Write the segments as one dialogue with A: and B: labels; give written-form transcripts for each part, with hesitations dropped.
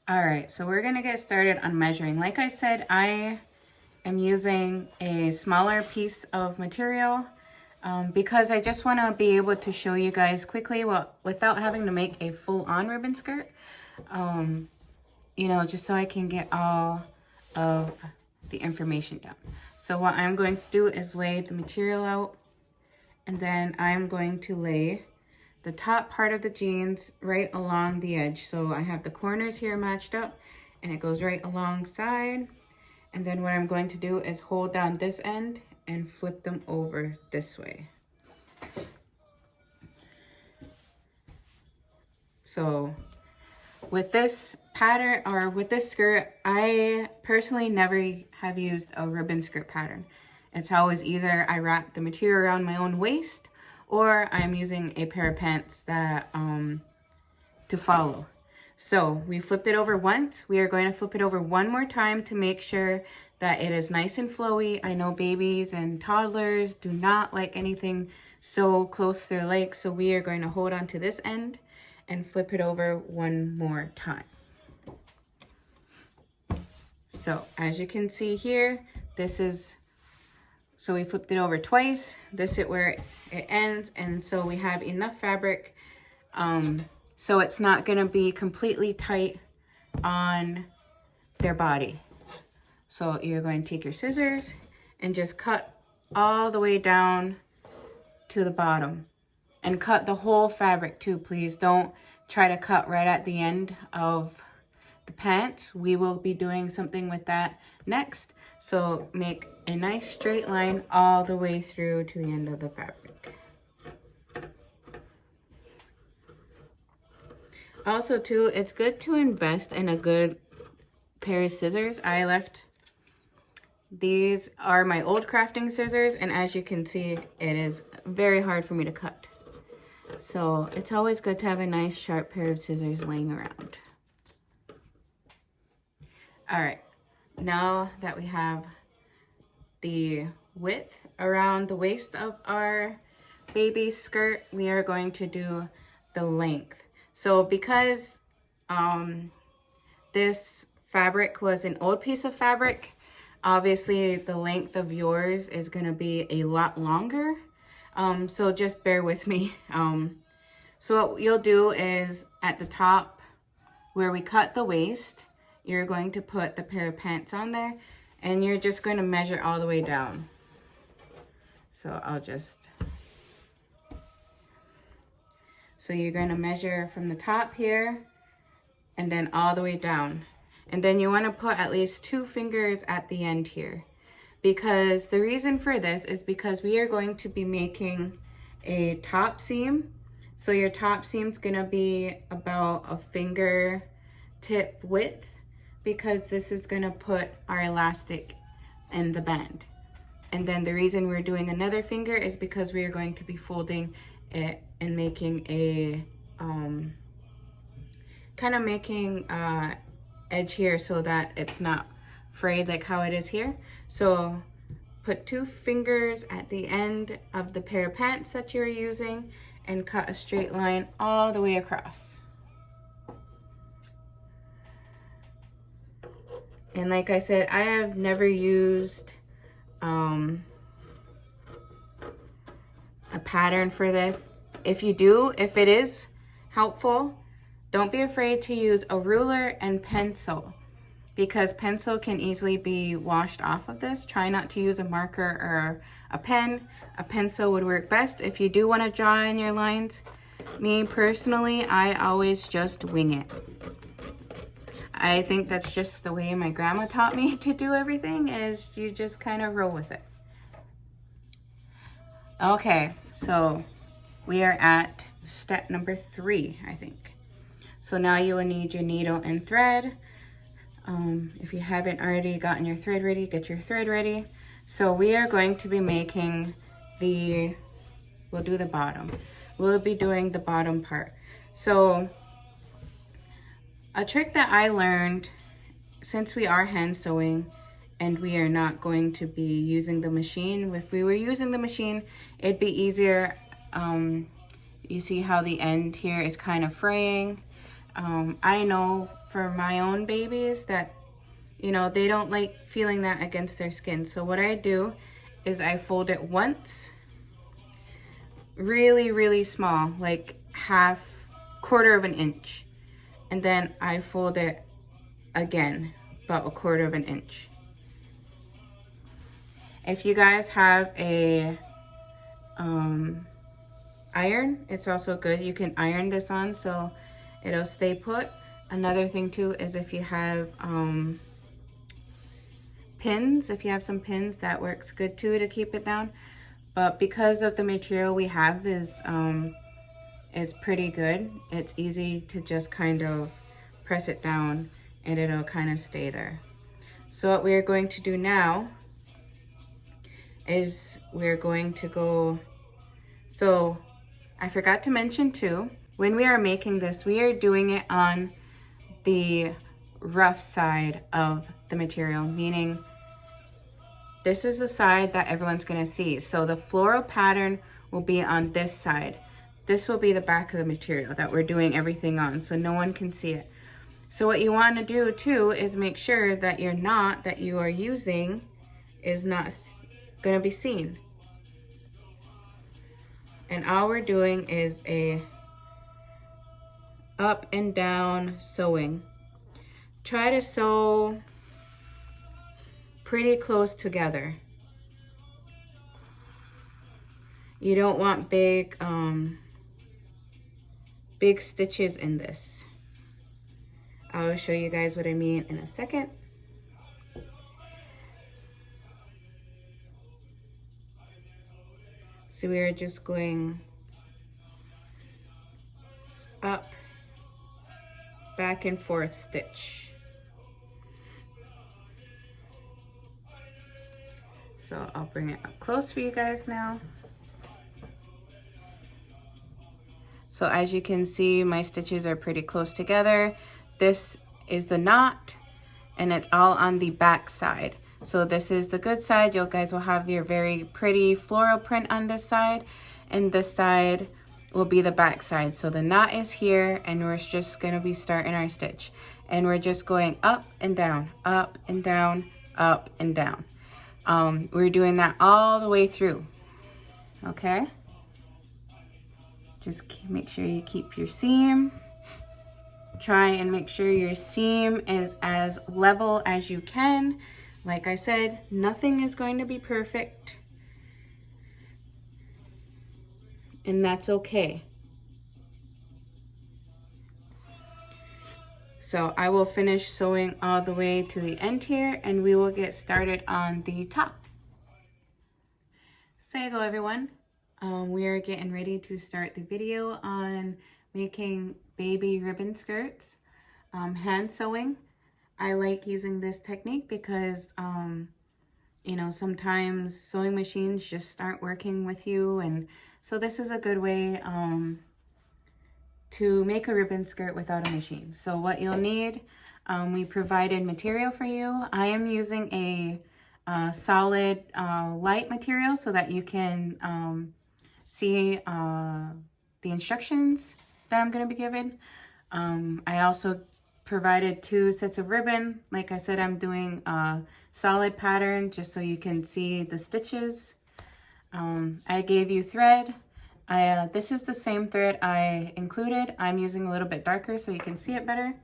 A: All right, so we're gonna get started on measuring. Like I said, I am using a smaller piece of material because I just wanna be able to show you guys quickly without having to make a full-on ribbon skirt. You know, just so I can get all of the information down. So what I'm going to do is lay the material out, and then I'm going to lay the top part of the jeans right along the edge. So I have the corners here matched up and it goes right alongside. And then what I'm going to do is hold down this end and flip them over this way. So with this pattern, or with this skirt, I personally never have used a ribbon skirt pattern. It's always either I wrap the material around my own waist, or I'm using a pair of pants that to follow. So we flipped it over once. We are going to flip it over one more time to make sure that it is nice and flowy. I know babies and toddlers do not like anything so close to their legs, so we are going to hold on to this end and flip it over one more time. So as you can see here, this is, so we flipped it over twice. This is where it ends, and so we have enough fabric so it's not gonna be completely tight on their body. So you're going to take your scissors and just cut all the way down to the bottom. And cut the whole fabric too, please. Don't try to cut right at the end of the pants. We will be doing something with that next. So make a nice straight line all the way through to the end of the fabric. Also too, it's good to invest in a good pair of scissors. These are my old crafting scissors, and as you can see, it is very hard for me to cut. So it's always good to have a nice sharp pair of scissors laying around. All right, now that we have the width around the waist of our baby skirt, we are going to do the length. So because this fabric was an old piece of fabric, obviously the length of yours is going to be a lot longer. So just bear with me. So what you'll do is at the top where we cut the waist, you're going to put the pair of pants on there, and you're just going to measure all the way down. So so you're going to measure from the top here and then all the way down. And then you want to put at least 2 fingers at the end here. Because the reason for this is because we are going to be making a top seam. So your top seam's gonna be about a finger tip width, because this is gonna put our elastic in the band. And then the reason we're doing another finger is because we are going to be folding it and making a kind of making edge here so that it's not frayed like how it is here. So put 2 fingers at the end of the pair of pants that you're using and cut a straight line all the way across. And like I said, I have never used a pattern for this. If you do, if it is helpful, don't be afraid to use a ruler and pencil, because pencil can easily be washed off of this. Try not to use a marker or a pen. A pencil would work best if you do want to draw in your lines. Me personally, I always just wing it. I think that's just the way my grandma taught me to do everything, is you just kind of roll with it. Okay, so we are at step number 3, I think. So now you will need your needle and thread. If you haven't already gotten your thread ready, get your thread ready. So we are going to be making we'll do the bottom. We'll be doing the bottom part. So a trick that I learned, since we are hand sewing and we are not going to be using the machine, if we were using the machine, it'd be easier. You see how the end here is kind of fraying. I know for my own babies that, you know, they don't like feeling that against their skin. So what I do is I fold it once, really, really small, like quarter of an inch. And then I fold it again, about a quarter of an inch. If you guys have a iron, it's also good. You can iron this on so it'll stay put. Another thing too is if you have pins, if you have some pins, that works good too to keep it down. But because of the material we have is pretty good, it's easy to just kind of press it down and it'll kind of stay there. So what we're going to do now is we're going to go, so I forgot to mention too, when we are making this, we are doing it on the rough side of the material, meaning this is the side that everyone's gonna see. So the floral pattern will be on this side. This will be the back of the material that we're doing everything on, so no one can see it. So what you wanna do too is make sure that your knot that you are using is not gonna be seen. And all we're doing is a up and down sewing. Try to sew pretty close together. You don't want big stitches in this. I'll show you guys what I mean in a second. So we are just going up, back and forth stitch. So I'll bring it up close for you guys now. So as you can see, my stitches are pretty close together. This is the knot and it's all on the back side. So this is the good side. You guys will have your very pretty floral print on this side, and this side will be the back side. So the knot is here and we're just gonna be starting our stitch. And we're just going up and down, up and down, up and down. We're doing that all the way through, okay? Just make sure you keep your seam. Try and make sure your seam is as level as you can. Like I said, nothing is going to be perfect, and that's okay. So I will finish sewing all the way to the end here, and we will get started on the top. Say go everyone. We are getting ready to start the video on making baby ribbon skirts, hand sewing. I like using this technique because, you know, sometimes sewing machines just aren't working with you. And so this is a good way to make a ribbon skirt without a machine. So what you'll need, we provided material for you. I am using a solid light material so that you can see the instructions that I'm going to be given. I also provided 2 sets of ribbon. Like I said, I'm doing a solid pattern just so you can see the stitches. I gave you thread. This is the same thread I included. I'm using a little bit darker so you can see it better.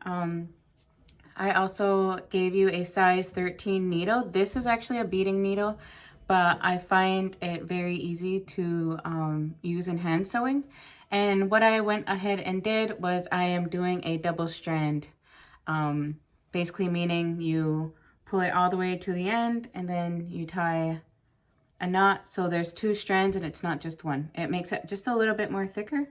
A: I also gave you a size 13 needle. This is actually a beading needle, but I find it very easy to use in hand sewing. And what I went ahead and did was I am doing a double strand, basically meaning you pull it all the way to the end and then you tie a knot. So there's 2 strands and it's not just one. It makes it just a little bit more thicker.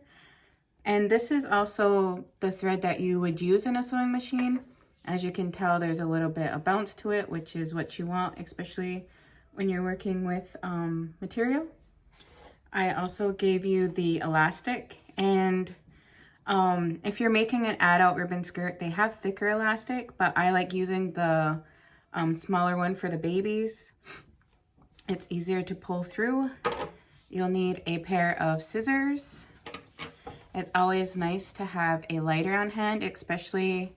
A: And this is also the thread that you would use in a sewing machine. As you can tell, there's a little bit of bounce to it, which is what you want, especially when you're working with material. I also gave you the elastic, and if you're making an adult ribbon skirt, they have thicker elastic, but I like using the smaller one for the babies. It's easier to pull through. You'll need a pair of scissors. It's always nice to have a lighter on hand, especially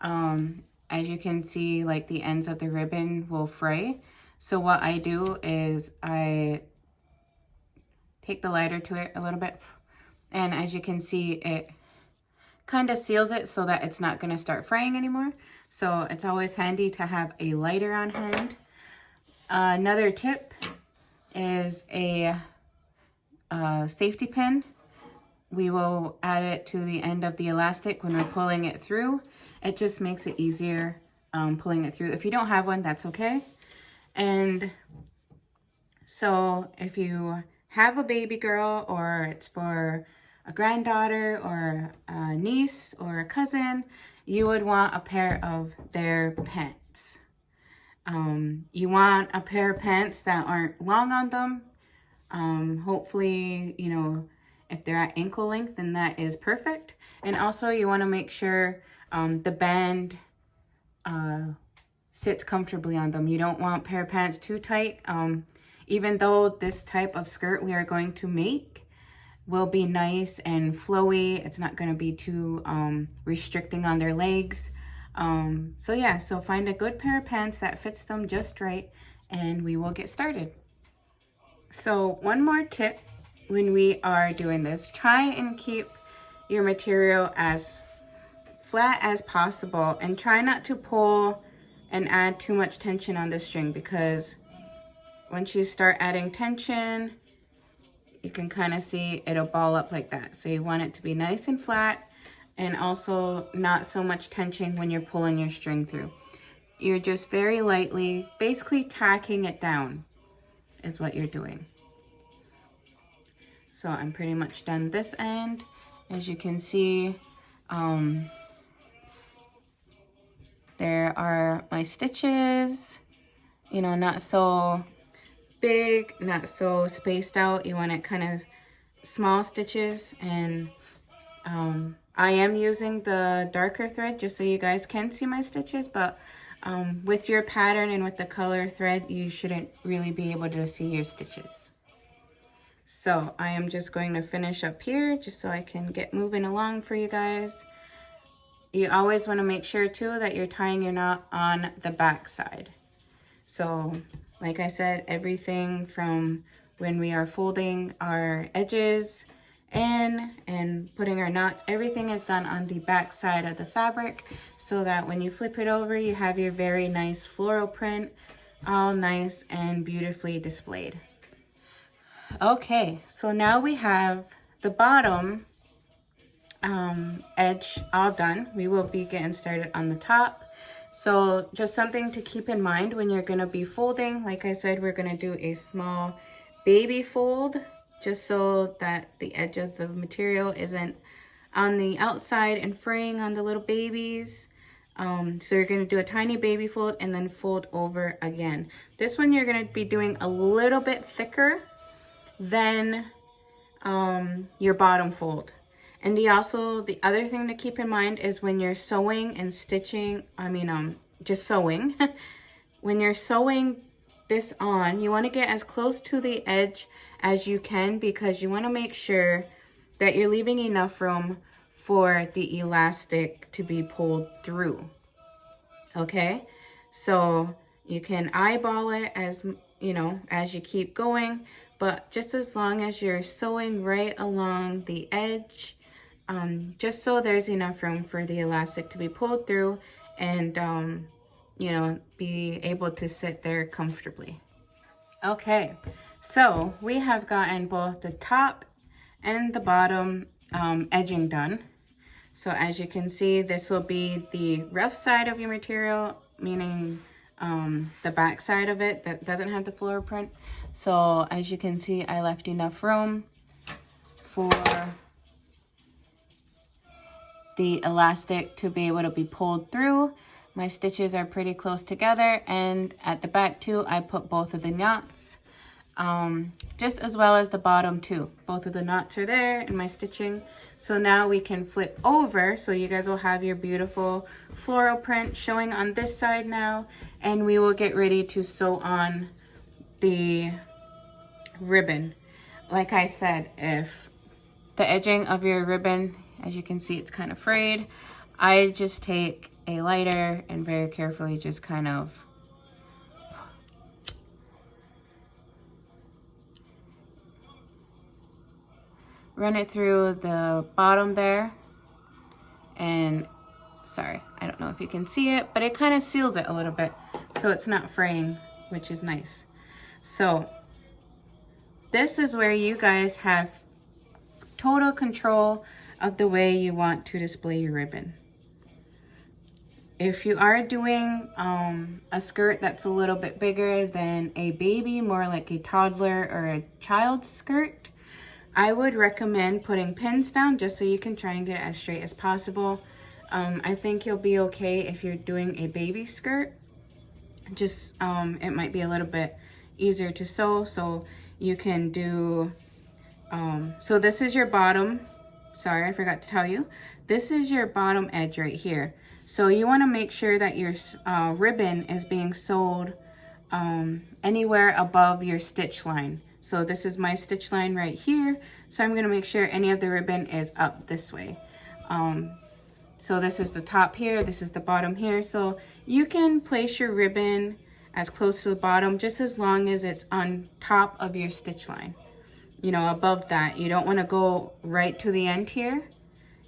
A: As you can see, like the ends of the ribbon will fray. So what I do is I take the lighter to it a little bit, and as you can see, it kind of seals it so that it's not going to start fraying anymore. So it's always handy to have a lighter on hand. Another tip is a safety pin. We will add it to the end of the elastic when we're pulling it through. It just makes it easier pulling it through. If you don't have one, that's okay. And so if you have a baby girl, or it's for a granddaughter or a niece or a cousin, you would want a pair of their pants. You want a pair of pants that aren't long on them. Hopefully, you know, if they're at ankle length, then that is perfect. And also you want to make sure the band sits comfortably on them. You don't want pair of pants too tight. Even though this type of skirt we are going to make will be nice and flowy, it's not going to be too restricting on their legs. So yeah, so find a good pair of pants that fits them just right, and we will get started. So one more tip when we are doing this, try and keep your material as flat as possible, and try not to pull and add too much tension on the string, because once you start adding tension, you can kind of see it'll ball up like that. So you want it to be nice and flat, and also not so much tension when you're pulling your string through. You're just very lightly, basically tacking it down is what you're doing. So I'm pretty much done this end. As you can see, there are my stitches, you know, not so big, not so spaced out. You want it kind of small stitches, and I am using the darker thread just so you guys can see my stitches, but with your pattern and with the color thread, you shouldn't really be able to see your stitches. So I am just going to finish up here just so I can get moving along for you guys. You always want to make sure too that you're tying your knot on the back side. So like I said, everything from when we are folding our edges and putting our knots, everything is done on the back side of the fabric, so that when you flip it over, you have your very nice floral print, all nice and beautifully displayed. Okay, so now we have the bottom edge all done. We will be getting started on the top. So just something to keep in mind when you're going to be folding. Like I said, we're going to do a small baby fold, just so that the edge of the material isn't on the outside and fraying on the little babies. So you're going to do a tiny baby fold and then fold over again. This one you're going to be doing a little bit thicker than your bottom fold. And the other thing to keep in mind is when you're sewing and stitching, just sewing, when you're sewing this on, you want to get as close to the edge as you can, because you want to make sure that you're leaving enough room for the elastic to be pulled through. Okay, so you can eyeball it as you know as you keep going, but just as long as you're sewing right along the edge, just so there's enough room for the elastic to be pulled through and be able to sit there comfortably. Okay, so we have gotten both the top and the bottom edging done. So as you can see, this will be the rough side of your material, meaning the back side of it that doesn't have the floral print. So as you can see, I left enough room for the elastic to be able to be pulled through. My stitches are pretty close together, and at the back too, I put both of the knots, just as well as the bottom too. Both of the knots are there in my stitching. So now we can flip over, so you guys will have your beautiful floral print showing on this side now, and we will get ready to sew on the ribbon. Like I said, if the edging of your ribbon, as you can see, it's kind of frayed, I just take a lighter and very carefully just kind of run it through the bottom there. And sorry, I don't know if you can see it, but it kind of seals it a little bit so it's not fraying, which is nice. So this is where you guys have total control of the way you want to display your ribbon. If you are doing a skirt that's a little bit bigger than a baby, more like a toddler or a child's skirt, I would recommend putting pins down just so you can try and get it as straight as possible. I think you'll be okay if you're doing a baby skirt. Just it might be a little bit easier to sew, so you can do so this is your bottom. Sorry, I forgot to tell you, this is your bottom edge right here. So you want to make sure that your ribbon is being sewed anywhere above your stitch line. So this is my stitch line right here, so I'm going to make sure any of the ribbon is up this way. So this is the top here, this is the bottom here. So you can place your ribbon as close to the bottom just as long as it's on top of your stitch line. You know, above that. You don't want to go right to the end here.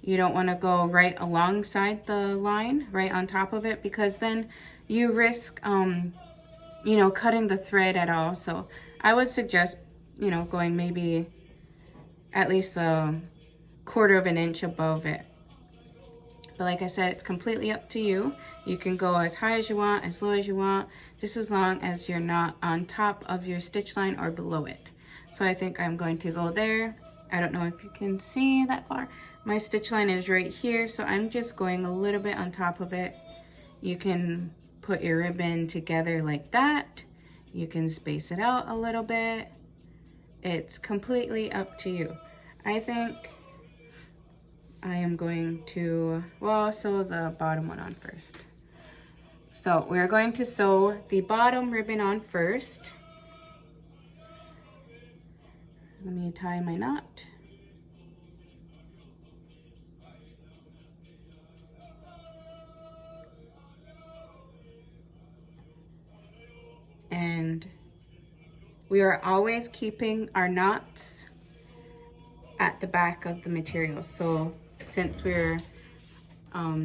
A: You don't want to go right alongside the line, right on top of it, because then you risk, you know, cutting the thread at all. So I would suggest, you know, going maybe at least a 1/4 of an inch above it. But like I said, it's completely up to you. You can go as high as you want, as low as you want, just as long as you're not on top of your stitch line or below it. So I think I'm going to go there. I don't know if you can see that far. My stitch line is right here, so I'm just going a little bit on top of it. You can put your ribbon together like that. You can space it out a little bit. It's completely up to you. I think I am going to, well, sew the bottom one on first. So we're going to sew the bottom ribbon on first. Let me tie my knot. And we are always keeping our knots at the back of the material. So since we're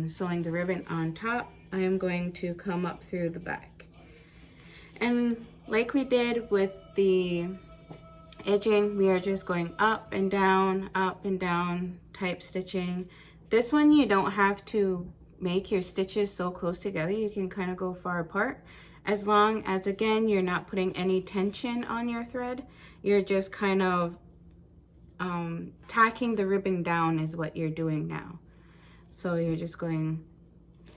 A: sewing the ribbon on top, I am going to come up through the back. And like we did with the edging, we are just going up and down type stitching. This one you don't have to make your stitches so close together. You can kind of go far apart, as long as, again, you're not putting any tension on your thread. You're just kind of tacking the ribbon down is what you're doing now. So you're just going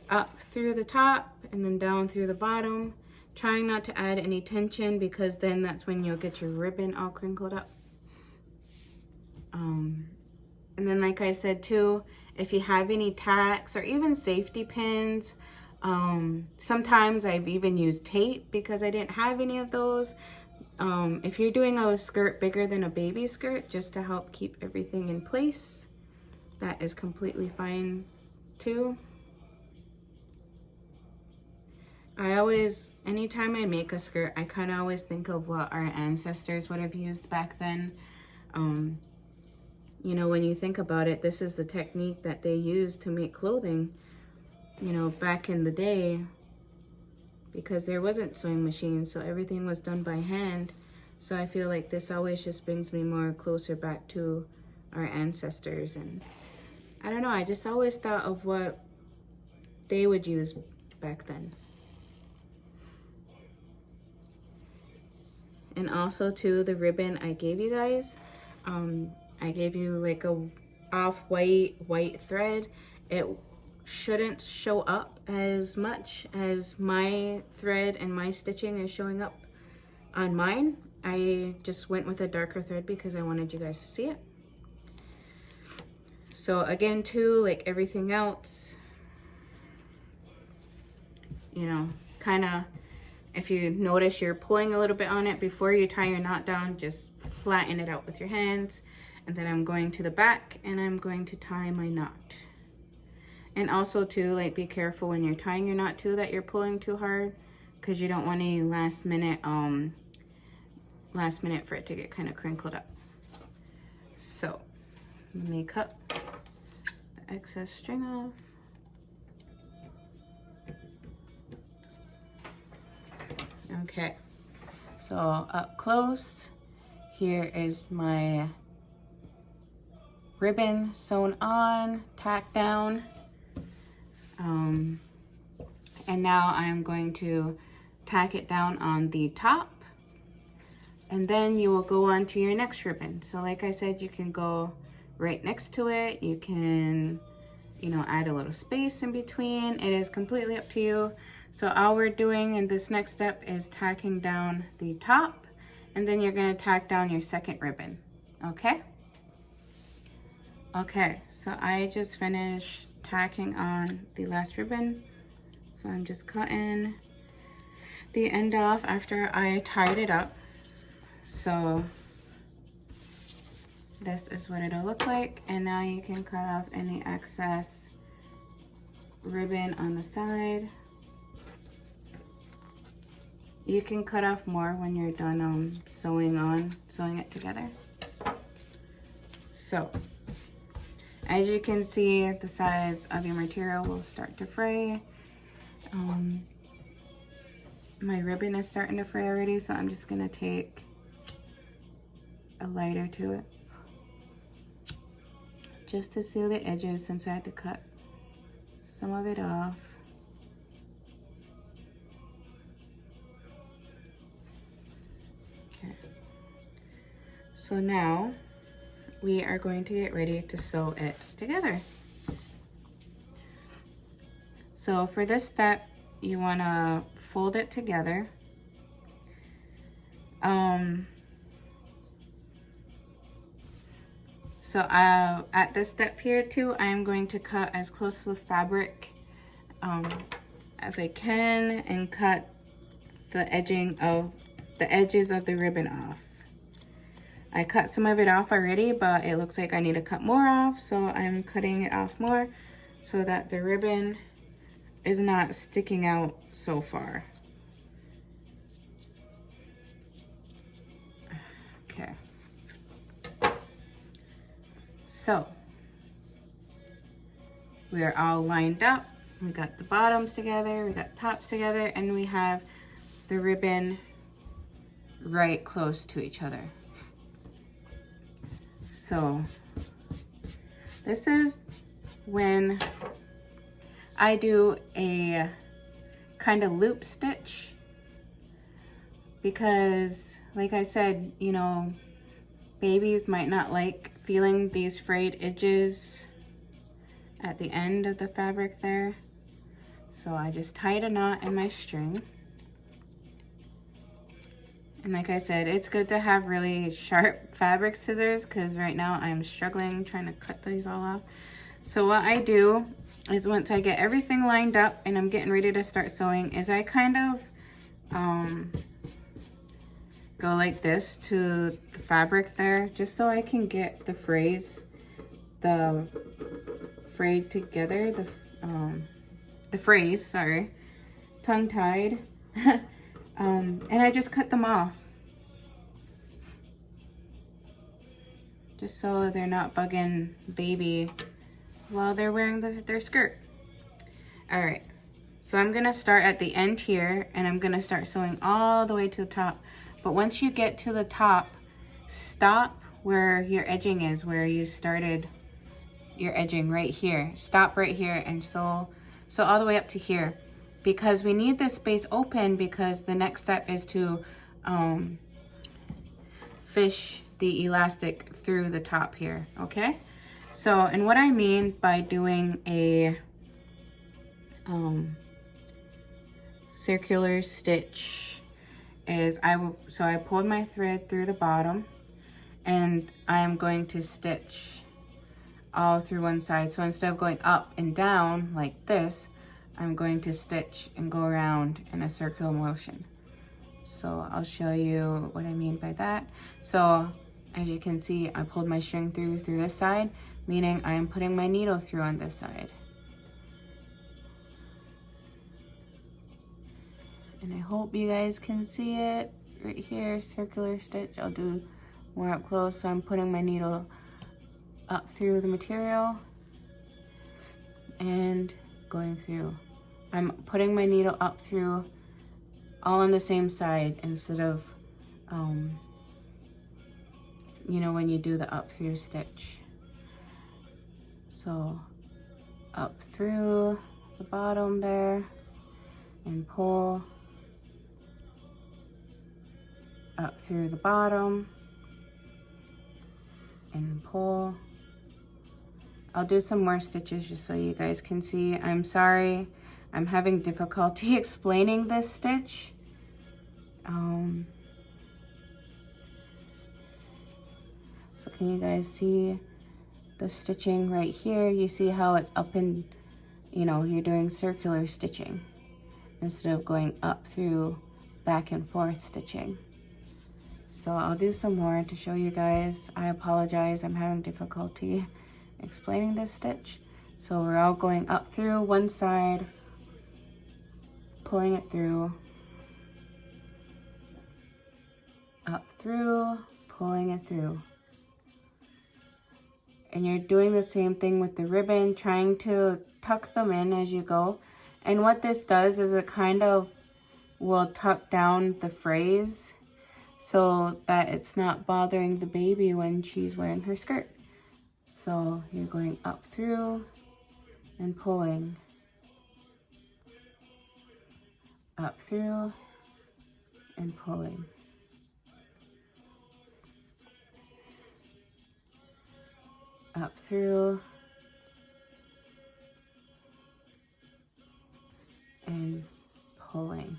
A: up through the top and then down through the bottom, trying not to add any tension, because then that's when you'll get your ribbon all crinkled up. And then, like I said too, if you have any tacks or even safety pins, sometimes I've even used tape because I didn't have any of those. If you're doing a skirt bigger than a baby skirt, just to help keep everything in place, that is completely fine too. I always, anytime I make a skirt, I kind of always think of what our ancestors would have used back then. You know, when you think about it, this is the technique that they used to make clothing, you know, back in the day, because there wasn't sewing machines, so everything was done by hand. So I feel like this always just brings me more closer back to our ancestors. And I don't know, I just always thought of what they would use back then. And also too, the ribbon I gave you guys, I gave you like a white thread. It shouldn't show up as much as my thread and my stitching is showing up on mine. I just went with a darker thread because I wanted you guys to see it. So again too, like everything else, you know, kind of, if you notice you're pulling a little bit on it before you tie your knot down, just flatten it out with your hands. And then I'm going to the back and I'm going to tie my knot. And also too, like, be careful when you're tying your knot too that you're pulling too hard, because you don't want any last minute for it to get kind of crinkled up. So let me cut the excess string off. Okay, so up close, here is my ribbon sewn on, tacked down. And now I'm going to tack it down on the top, and then you will go on to your next ribbon. So like I said, you can go right next to it. You can, you know, add a little space in between. It is completely up to you. So all we're doing in this next step is tacking down the top, and then you're gonna tack down your second ribbon, okay? Okay, so I just finished tacking on the last ribbon. So I'm just cutting the end off after I tied it up. So this is what it'll look like. And now you can cut off any excess ribbon on the side. You can cut off more when you're done sewing it together. So as you can see, the sides of your material will start to fray. My ribbon is starting to fray already, so I'm just gonna take a lighter to it just to seal the edges, since I had to cut some of it off. Okay, so now we are going to get ready to sew it together. So for this step, you want to fold it together. So at this step here too, I'm going to cut as close to the fabric as I can, and cut the edges of the ribbon off. I cut some of it off already, but it looks like I need to cut more off, so I'm cutting it off more so that the ribbon is not sticking out so far. Okay. So we are all lined up. We got the bottoms together, we got tops together, and we have the ribbon right close to each other. So this is when I do a kind of loop stitch, because like I said, you know, babies might not like feeling these frayed edges at the end of the fabric there. So I just tied a knot in my string. And like I said, it's good to have really sharp fabric scissors, because right now I'm struggling trying to cut these all off. So what I do is, once I get everything lined up and I'm getting ready to start sewing, is I kind of go like this to the fabric there, just so I can get the frays together, the frays, sorry, tongue-tied. And I just cut them off, just so they're not bugging baby while they're wearing their skirt. All right, so I'm gonna start at the end here, and I'm gonna start sewing all the way to the top. But once you get to the top, stop where your edging is, where you started your edging right here. Stop right here and sew all the way up to here, because we need this space open, because the next step is to fish the elastic through the top here, okay? So, and what I mean by doing a circular stitch is I pulled my thread through the bottom, and I'm going to stitch all through one side. So instead of going up and down like this, I'm going to stitch and go around in a circular motion. So I'll show you what I mean by that. So as you can see, I pulled my string through this side, meaning I am putting my needle through on this side. And I hope you guys can see it right here, circular stitch. I'll do more up close. So I'm putting my needle up through the material and going through. I'm putting my needle up through all on the same side instead of, you know, when you do the up through stitch. So up through the bottom there and pull up through the bottom and pull. I'll do some more stitches just so you guys can see. I'm sorry, I'm having difficulty explaining this stitch. So can you guys see the stitching right here? You see how it's up and, you know, you're doing circular stitching instead of going up through back and forth stitching. So I'll do some more to show you guys. I apologize, I'm having difficulty explaining this stitch. So we're all going up through one side, pulling it through, up through, pulling it through. And you're doing the same thing with the ribbon, trying to tuck them in as you go. And what this does is it kind of will tuck down the phrase so that it's not bothering the baby when she's wearing her skirt. So you're going up through and pulling, up through and pulling. Up through and pulling.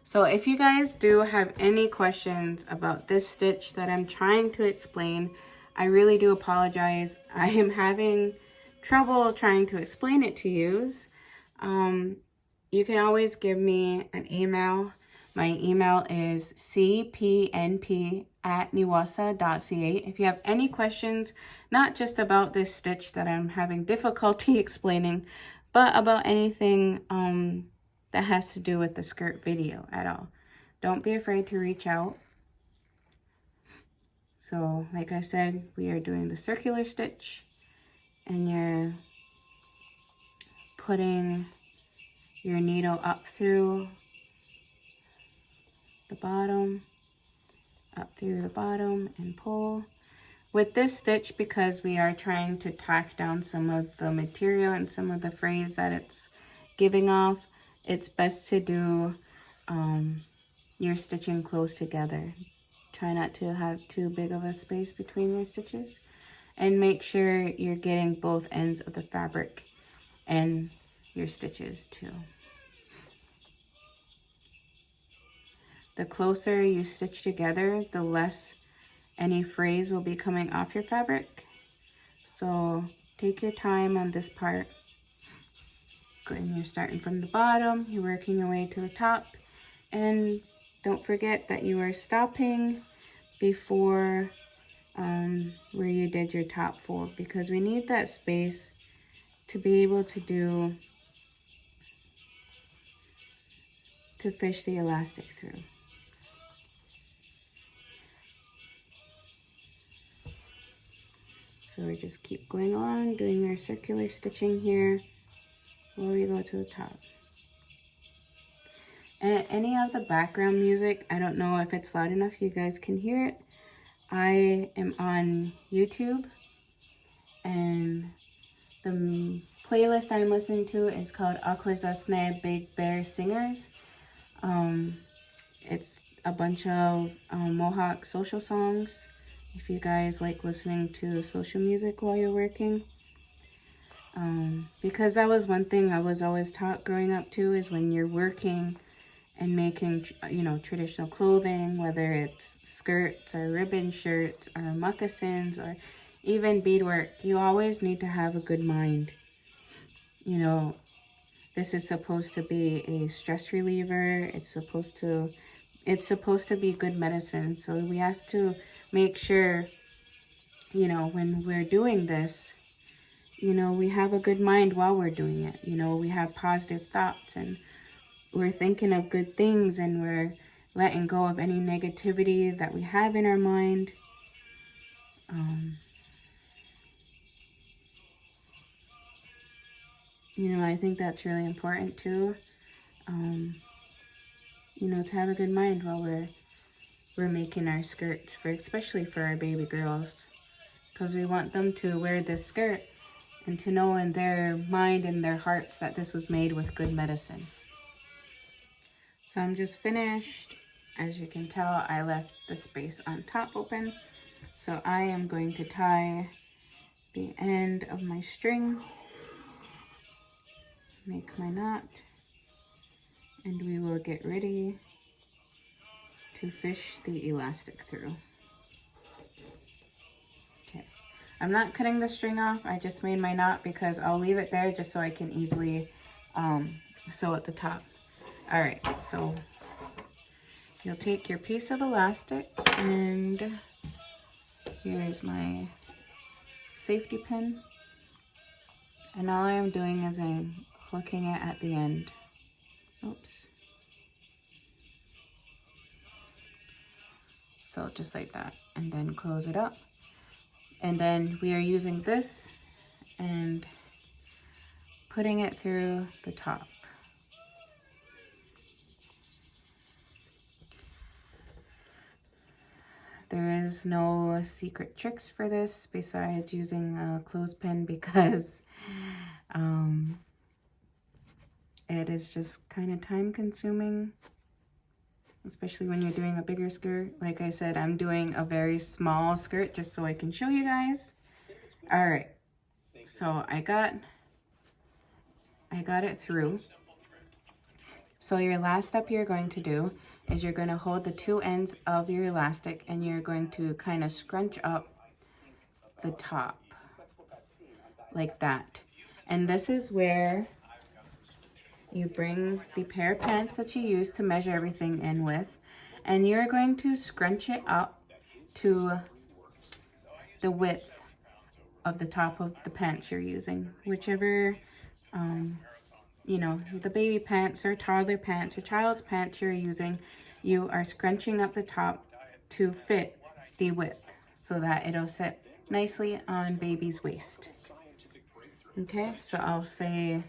A: So if you guys do have any questions about this stitch that I'm trying to explain, I really do apologize. I am having trouble trying to explain it to you. You can always give me an email. My email is cpnp@niwasa.ca. If you have any questions, not just about this stitch that I'm having difficulty explaining, but about anything that has to do with the skirt video at all, don't be afraid to reach out. So like I said, we are doing the circular stitch, and you're putting your needle up through the bottom, up through the bottom and pull. With this stitch, because we are trying to tack down some of the material and some of the phrase that it's giving off, it's best to do your stitching close together. Try not to have too big of a space between your stitches, and make sure you're getting both ends of the fabric and your stitches too. The closer you stitch together, the less any phrase will be coming off your fabric. So take your time on this part. And you're starting from the bottom, you're working your way to the top, and don't forget that you are stopping before where you did your top fold, because we need that space to be able to fish the elastic through. So we just keep going along, doing our circular stitching here while we go to the top. And any of the background music, I don't know if it's loud enough you guys can hear it. I am on YouTube, and the playlist I'm listening to is called Akwesasne Big Bear Singers. It's a bunch of Mohawk social songs, if you guys like listening to social music while you're working. Because that was one thing I was always taught growing up too, is when you're working and making, you know, traditional clothing, whether it's skirts or ribbon shirts or moccasins or even beadwork, you always need to have a good mind. You know, this is supposed to be a stress reliever. It's supposed to be good medicine. So we have to make sure, you know, when we're doing this, you know, we have a good mind while we're doing it. You know, we have positive thoughts, and we're thinking of good things and we're letting go of any negativity that we have in our mind. You know, I think that's really important too. You know, to have a good mind while we're making our skirts, for especially for our baby girls, because we want them to wear this skirt and to know in their mind and their hearts that this was made with good medicine. So I'm just finished. As you can tell, I left the space on top open. So I am going to tie the end of my string, make my knot, and we will get ready to fish the elastic through. Okay, I'm not cutting the string off. I just made my knot because I'll leave it there just so I can easily sew at the top. All right, so you'll take your piece of elastic, and here's my safety pin. And all I am doing is I'm hooking it at the end. Oops. So just like that, and then close it up. And then we are using this and putting it through the top. There is no secret tricks for this besides using a clothespin because it is just kind of time consuming, especially when you're doing a bigger skirt. Like I said, I'm doing a very small skirt just so I can show you guys. All right, so I got it through. So your last step you're going to do is you're going to hold the two ends of your elastic and you're going to kind of scrunch up the top like that. And this is where you bring the pair of pants that you use to measure everything in with, and you're going to scrunch it up to the width of the top of the pants you're using, whichever you know, the baby pants or toddler pants or child's pants you're using. You are scrunching up the top to fit the width so that it'll sit nicely on baby's waist. Okay, so I'll say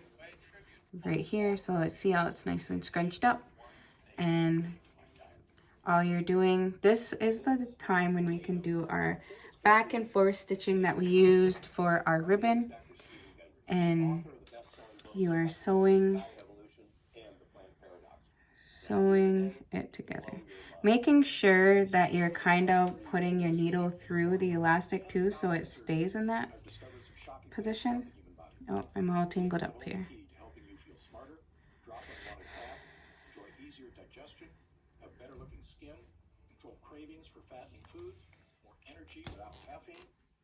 A: right here, so let's see how it's nice and scrunched up. And all you're doing, this is the time when we can do our back and forth stitching that we used for our ribbon. And you are sewing it together, making sure that you're kind of putting your needle through the elastic too so it stays in that position. Oh, I'm all tangled up here.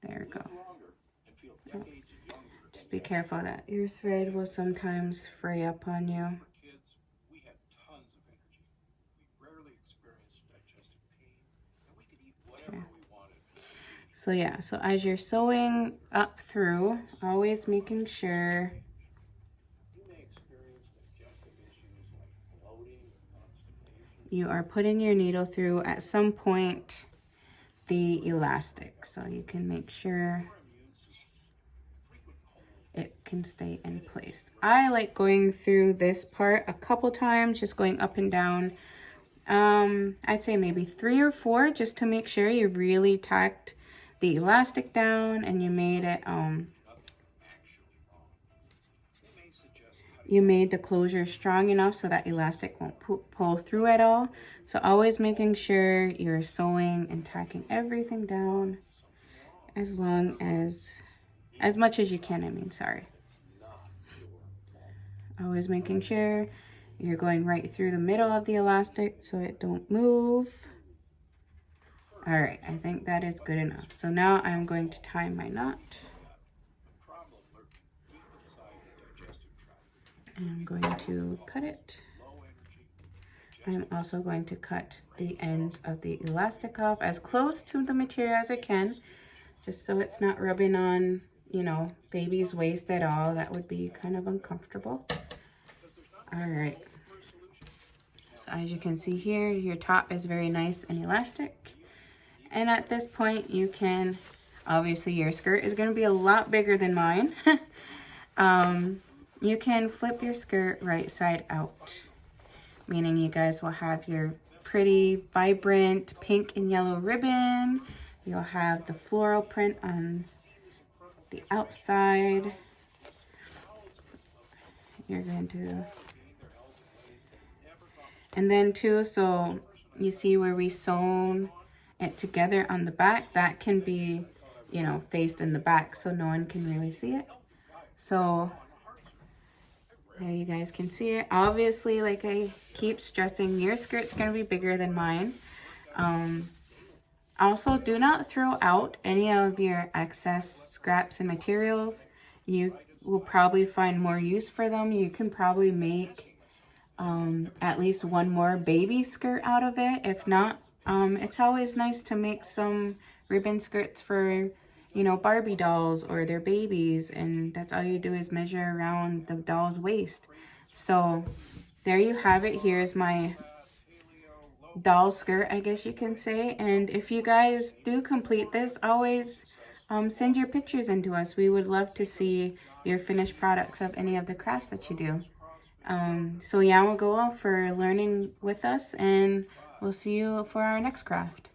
A: There we go. Oh. Just be careful that your thread will sometimes fray up on you. Okay. So yeah, so as you're sewing up through, always making sure you are putting your needle through at some point the elastic, so you can make sure it can stay in place. I like going through this part a couple times, just going up and down. I'd say maybe 3 or 4, just to make sure you really tacked the elastic down and you made it you made the closure strong enough so that elastic won't pull through at all. So always making sure you're sewing and tacking everything down as much as you can, Always making sure you're going right through the middle of the elastic so it don't move. All right, I think that is good enough. So now I'm going to tie my knot. And I'm going to cut it. I'm also going to cut the ends of the elastic off as close to the material as I can, just so it's not rubbing on, you know, baby's waist at all. That would be kind of uncomfortable. All right. So as you can see here, your top is very nice and elastic. And at this point, you can, obviously your skirt is going to be a lot bigger than mine. You can flip your skirt right side out, meaning you guys will have your pretty vibrant pink and yellow ribbon. You'll have the floral print on the outside. You're going to, and then too, so you see where we sewn it together on the back, that can be, you know, faced in the back so no one can really see it. So there you guys can see it. Obviously, like I keep stressing, your skirt's gonna be bigger than mine. Also, do not throw out any of your excess scraps and materials. You will probably find more use for them. You can probably make at least one more baby skirt out of it. If not, it's always nice to make some ribbon skirts for, you know, Barbie dolls or their babies, and that's all you do is measure around the doll's waist. So there you have it. Here's my doll skirt, I guess you can say. And if you guys do complete this, always send your pictures into us. We would love to see your finished products of any of the crafts that you do. So yeah, we'll go for learning with us, and we'll see you for our next craft.